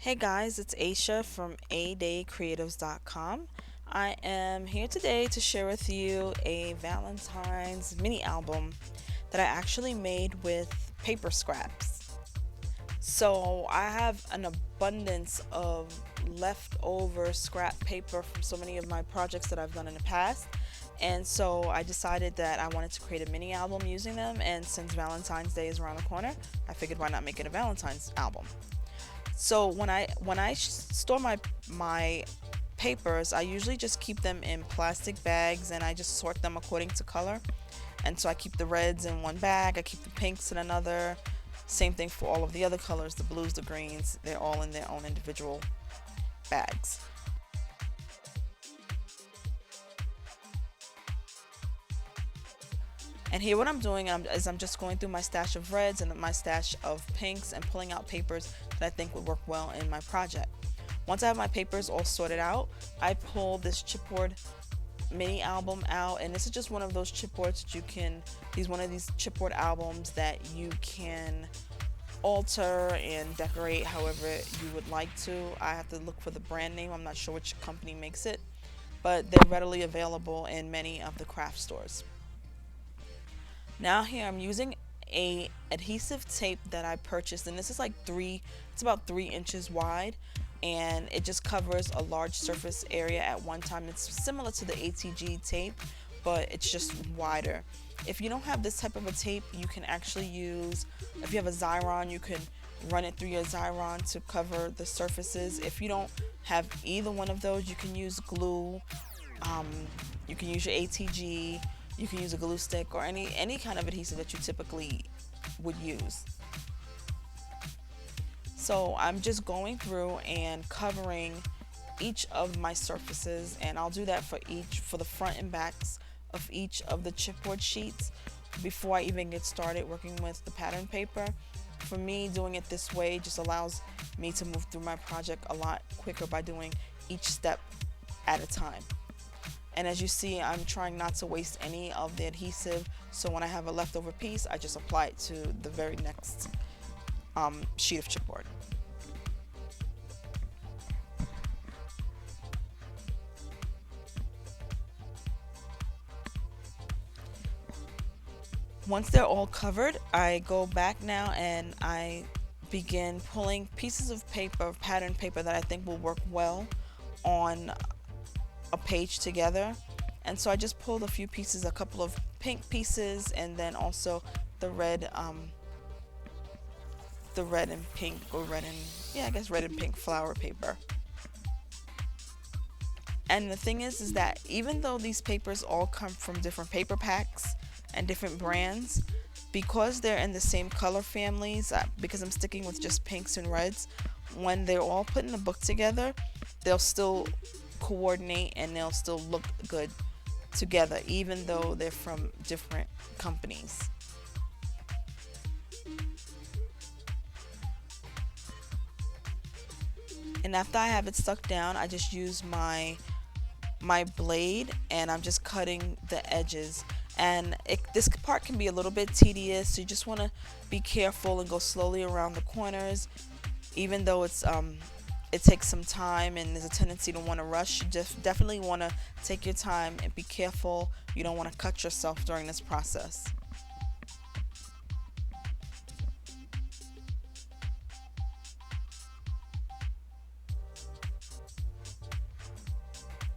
Hey guys, it's Aisha from adaycreatives.com. I am here today to share with you a Valentine's mini album that I actually made with paper scraps. So I have an abundance of leftover scrap paper from so many of my projects that I've done in the past. And so I decided that I wanted to create a mini album using them. And since Valentine's Day is around the corner, I figured why not make it a Valentine's album. So when I store my papers, I usually just keep them in plastic bags and I just sort them according to color. And so I keep the reds in one bag, I keep the pinks in another. Same thing for all of the other colors, the blues, the greens, they're all in their own individual bags. And here what I'm doing is I'm just going through my stash of reds and my stash of pinks and pulling out papers that I think would work well in my project. Once I have my papers all sorted out, I pull this chipboard mini album out, and this is just one of those chipboards that you can, these one of these chipboard albums that you can alter and decorate however you would like to. I have to look for the brand name, I'm not sure which company makes it, but they're readily available in many of the craft stores. Now here I'm using a adhesive tape that I purchased, and this is like it's about 3 inches wide, and it just covers a large surface area at one time. It's similar to the ATG tape, but it's just wider. If you don't have this type of a tape, you can actually use, if you have a Xyron, you can run it through your Xyron to cover the surfaces. If you don't have either one of those, you can use glue, um, you can use your ATG, you can use a glue stick or any kind of adhesive that you typically would use. So I'm just going through and covering each of my surfaces, and I'll do that for the front and backs of each of the chipboard sheets before I even get started working with the pattern paper. For me, doing it this way just allows me to move through my project a lot quicker by doing each step at a time. And as you see, I'm trying not to waste any of the adhesive, so when I have a leftover piece, I just apply it to the very next sheet of chipboard. Once they're all covered, I go back now and I begin pulling pieces of paper, pattern paper that I think will work well on a page together. And so I just pulled a few pieces, a couple of pink pieces, and then also the red and pink, or red and, yeah, I guess red and pink flower paper. And the thing is that even though these papers all come from different paper packs and different brands, because they're in the same color families, because I'm sticking with just pinks and reds, when they're all put in a book together, they'll still coordinate and they'll still look good together, even though they're from different companies. And after I have it stuck down, I just use my blade and I'm just cutting the edges. And this part can be a little bit tedious, so you just want to be careful and go slowly around the corners. Even though it takes some time and there's a tendency to want to rush, you just definitely want to take your time and be careful. You don't want to cut yourself during this process.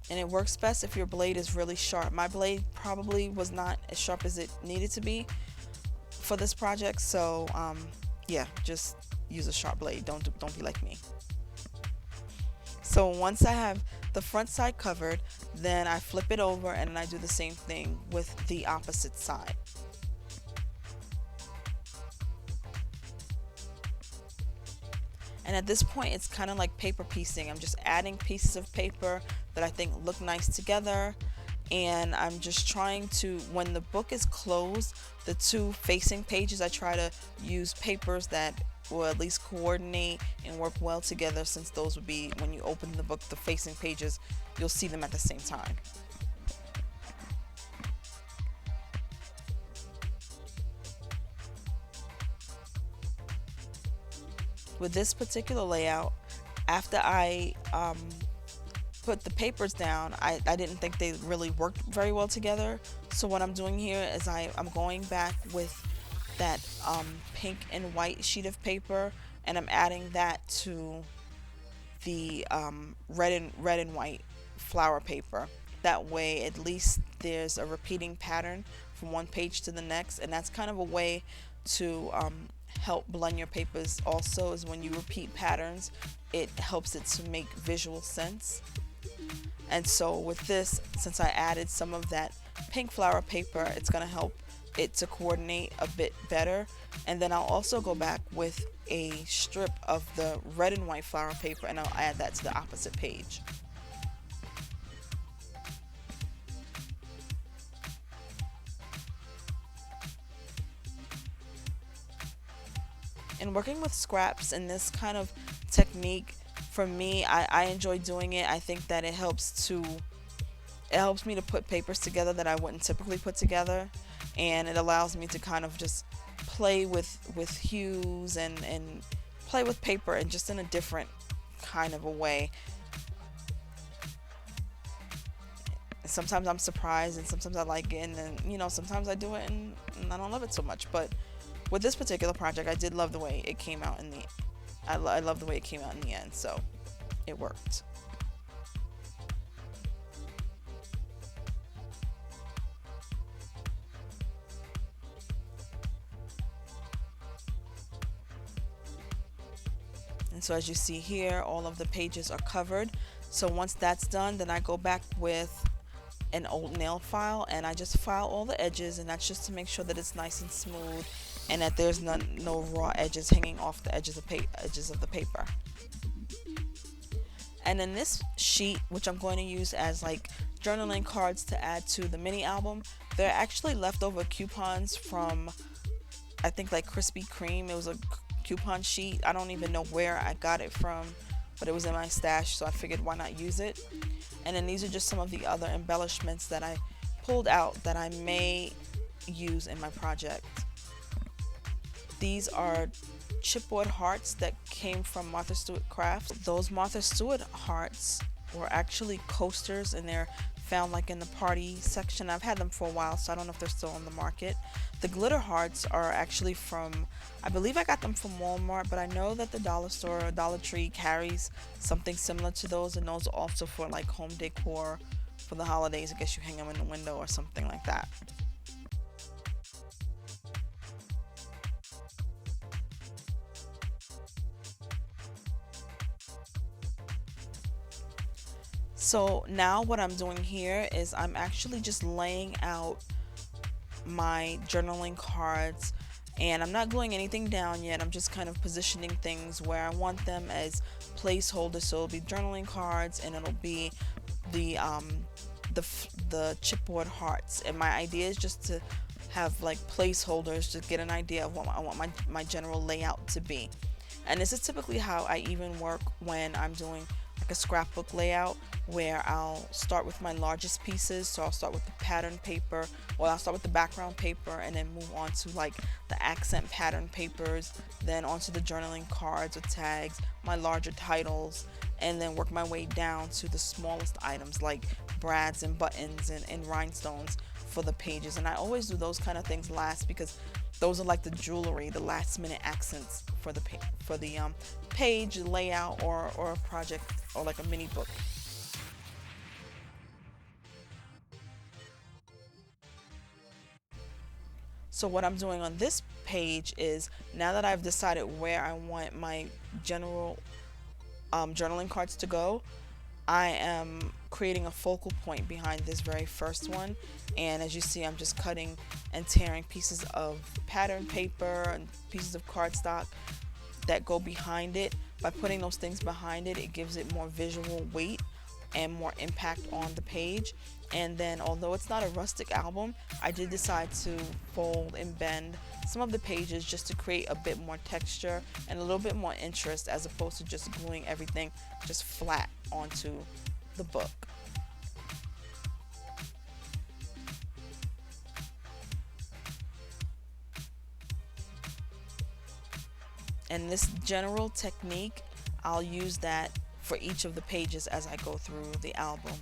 And it works best if your blade is really sharp. My blade probably was not as sharp as it needed to be for this project, so yeah, just use a sharp blade. Don't be like me. So once I have the front side covered, then I flip it over and I do the same thing with the opposite side. And at this point, it's kind of like paper piecing. I'm just adding pieces of paper that I think look nice together. And I'm just trying to, when the book is closed, the two facing pages, I try to use papers that will at least coordinate and work well together, since those would be, when you open the book, the facing pages, you'll see them at the same time. With this particular layout, After I put the papers down, I didn't think they really worked very well together. So what I'm doing here is I'm going back with that pink and white sheet of paper, and I'm adding that to the red and white flower paper. That way, at least there's a repeating pattern from one page to the next, and that's kind of a way to help blend your papers. Also, is when you repeat patterns, it helps it to make visual sense. And so with this, since I added some of that pink flower paper, it's going to help it to coordinate a bit better. And then I'll also go back with a strip of the red and white flower paper, and I'll add that to the opposite page. And working with scraps in this kind of technique, for me, I enjoy doing it. I think that it helps me to put papers together that I wouldn't typically put together, and it allows me to kind of just play with hues and play with paper and just in a different kind of a way. Sometimes I'm surprised, and sometimes I like it, and then sometimes I do it and I don't love it so much. But with this particular project, I did love the way it came out in the I love the way it came out in the end, so it worked. And so as you see here, all of the pages are covered. So once that's done, then I go back with an old nail file, and I just file all the edges, and that's just to make sure that it's nice and smooth and that there's no raw edges hanging off the edges of the paper. And then this sheet, which I'm going to use as like journaling cards to add to the mini album, they're actually leftover coupons from, I think, like Krispy Kreme. It was a coupon sheet. I don't even know where I got it from, but it was in my stash, so I figured why not use it. And then these are just some of the other embellishments that I pulled out that I may use in my project. These are chipboard hearts that came from Martha Stewart Crafts. Those Martha Stewart hearts were actually coasters, and they're found like in the party section. I've had them for a while, so I don't know if they're still on the market. The glitter hearts are actually from, I believe I got them from Walmart, but I know that the dollar store or Dollar Tree carries something similar to those, and those are also for like home decor for the holidays. I guess you hang them in the window or something like that. So now what I'm doing here is I'm actually just laying out my journaling cards, and I'm not gluing anything down yet. I'm just kind of positioning things where I want them as placeholders. So it'll be journaling cards, and it'll be the the chipboard hearts. And my idea is just to have like placeholders to get an idea of what I want my general layout to be. And this is typically how I even work when I'm doing like a scrapbook layout, where I'll start with my largest pieces. So I'll start with the pattern paper, or I'll start with the background paper, and then move on to like the accent pattern papers, then onto the journaling cards or tags, my larger titles, and then work my way down to the smallest items like brads and buttons and rhinestones for the pages. And I always do those kind of things last, because those are like the jewelry, the last minute accents for the page layout, or a project, or like a mini book. So what I'm doing on this page is, now that I've decided where I want my general journaling cards to go, I am creating a focal point behind this very first one. And as you see, I'm just cutting and tearing pieces of pattern paper and pieces of cardstock that go behind it. By putting those things behind it, it gives it more visual weight and more impact on the page. And then, although it's not a rustic album, I did decide to fold and bend some of the pages just to create a bit more texture and a little bit more interest, as opposed to just gluing everything just flat onto the book. And this general technique, I'll use that for each of the pages as I go through the album.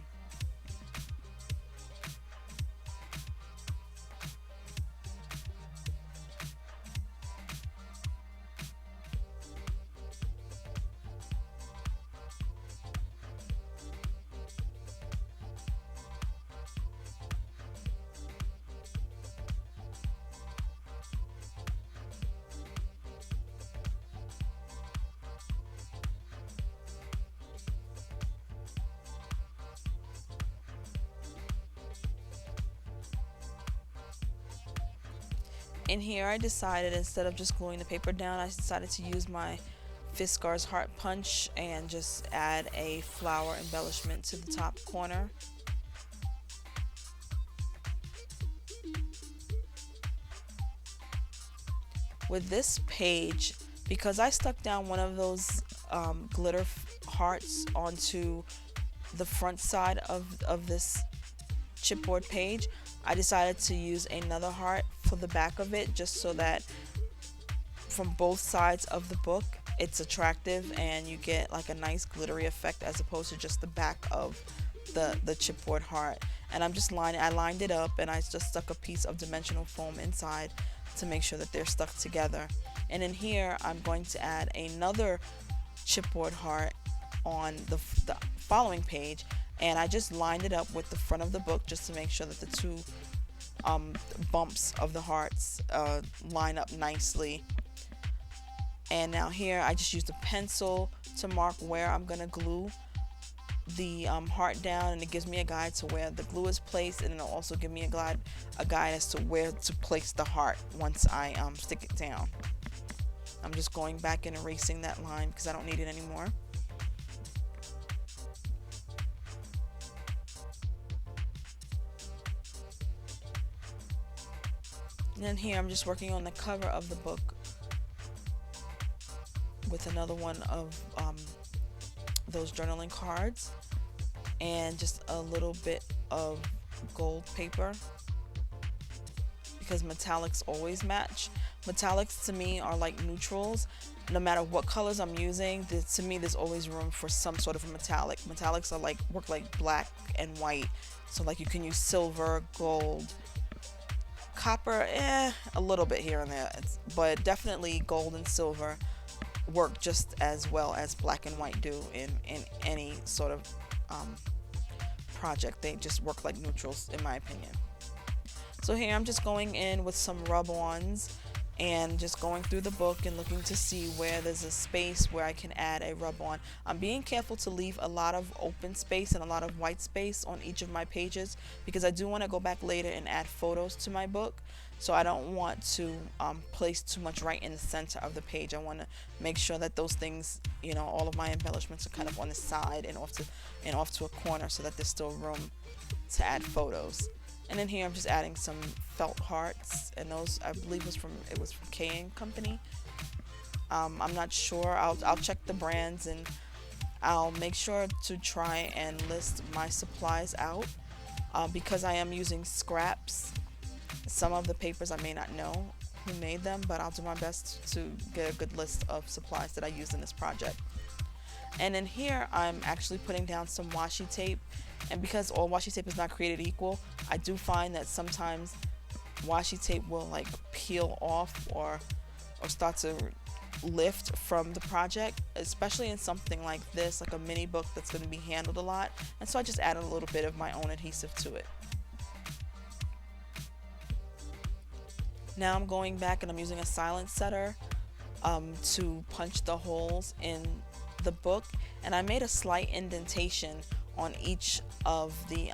In here I decided, instead of just gluing the paper down, I decided to use my Fiskars Heart Punch and just add a flower embellishment to the top corner. With this page, because I stuck down one of those glitter hearts onto the front side of this chipboard page, I decided to use another heart for the back of it, just so that from both sides of the book it's attractive and you get like a nice glittery effect as opposed to just the back of the chipboard heart. And I lined it up and I just stuck a piece of dimensional foam inside to make sure that they're stuck together. And in here I'm going to add another chipboard heart on the following page, and I just lined it up with the front of the book just to make sure that the two bumps of the hearts line up nicely. And now here I just used a pencil to mark where I'm gonna glue the heart down, and it gives me a guide to where the glue is placed, and it'll also give me a guide as to where to place the heart once I stick it down. I'm just going back and erasing that line because I don't need it anymore. And then here I'm just working on the cover of the book with another one of those journaling cards and just a little bit of gold paper, because metallics always match. Metallics to me are like neutrals. No matter what colors I'm using, to me there's always room for some sort of a metallic. Metallics are work like black and white, so like you can use silver, gold, copper, a little bit here and there, but definitely gold and silver work just as well as black and white do in any sort of project. They just work like neutrals in my opinion. So here I'm just going in with some rub-ons and just going through the book and looking to see where there's a space where I can add a rub-on. I'm being careful to leave a lot of open space and a lot of white space on each of my pages because I do want to go back later and add photos to my book. So I don't want to place too much right in the center of the page. I want to make sure that those things, all of my embellishments are kind of on the side and off to a corner so that there's still room to add photos. And then here I'm just adding some felt hearts, and those I believe was from K & Company. I'm not sure. I'll check the brands and I'll make sure to try and list my supplies out because I am using scraps. Some of the papers I may not know who made them, but I'll do my best to get a good list of supplies that I used in this project. And in here I'm actually putting down some washi tape, and because all washi tape is not created equal, I do find that sometimes washi tape will peel off or start to lift from the project, especially in something like this, like a mini book that's going to be handled a lot. And so I just added a little bit of my own adhesive to it. Now I'm going back and I'm using a silent setter to punch the holes in the book, and I made a slight indentation on each of the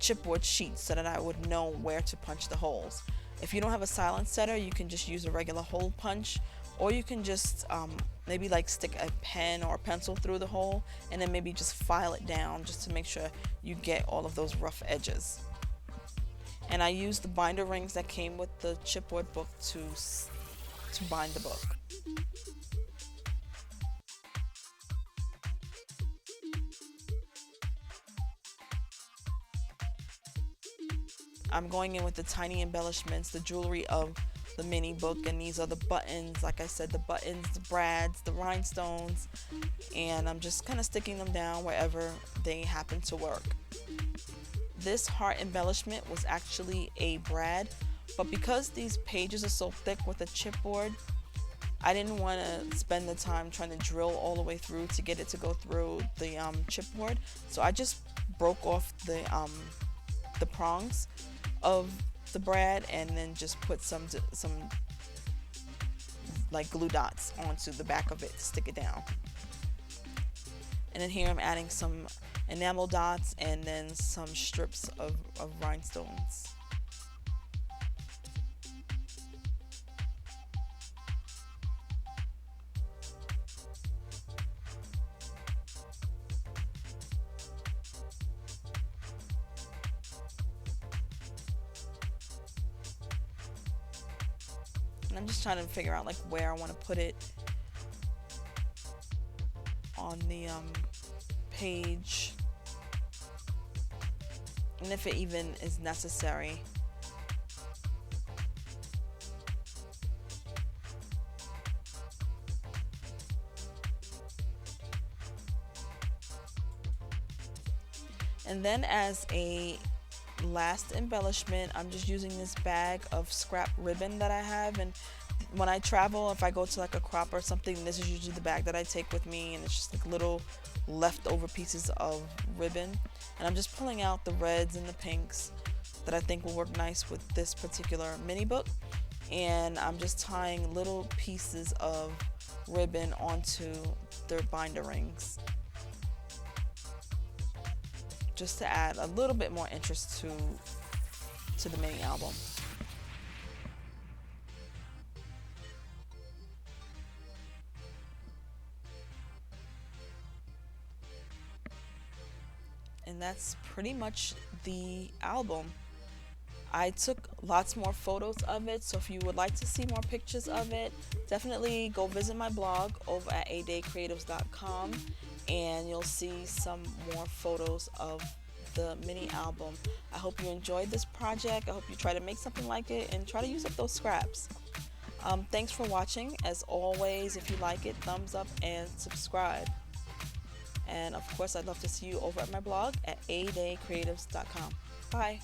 chipboard sheets so that I would know where to punch the holes. If you don't have a silent setter, you can just use a regular hole punch, or you can just maybe stick a pen or a pencil through the hole and then maybe just file it down just to make sure you get all of those rough edges. And I used the binder rings that came with the chipboard book to bind the book. I'm going in with the tiny embellishments, the jewelry of the mini book, and these are the buttons. Like I said, the buttons, the brads, the rhinestones, and I'm just kind of sticking them down wherever they happen to work. This heart embellishment was actually a brad, but because these pages are so thick with a chipboard, I didn't want to spend the time trying to drill all the way through to get it to go through the chipboard. So I just broke off the prongs of the brad and then just put some like glue dots onto the back of it to stick it down. And then here I'm adding some enamel dots and then some strips of rhinestones. And I'm just trying to figure out like where I want to put it on the page, and if it even is necessary. And then as a last embellishment, I'm just using this bag of scrap ribbon that I have, and when I travel, if I go to like a crop or something, this is usually the bag that I take with me, and it's just like little leftover pieces of ribbon. And I'm just pulling out the reds and the pinks that I think will work nice with this particular mini book, and I'm just tying little pieces of ribbon onto their binder rings, just to add a little bit more interest to the mini album. And that's pretty much the album. I took lots more photos of it, so if you would like to see more pictures of it, definitely go visit my blog over at adaycreatives.com, and you'll see some more photos of the mini album. I hope you enjoyed this project. I hope you try to make something like it and try to use up those scraps. Thanks for watching. As always, if you like it, thumbs up and subscribe. And of course, I'd love to see you over at my blog at adaycreatives.com. Bye.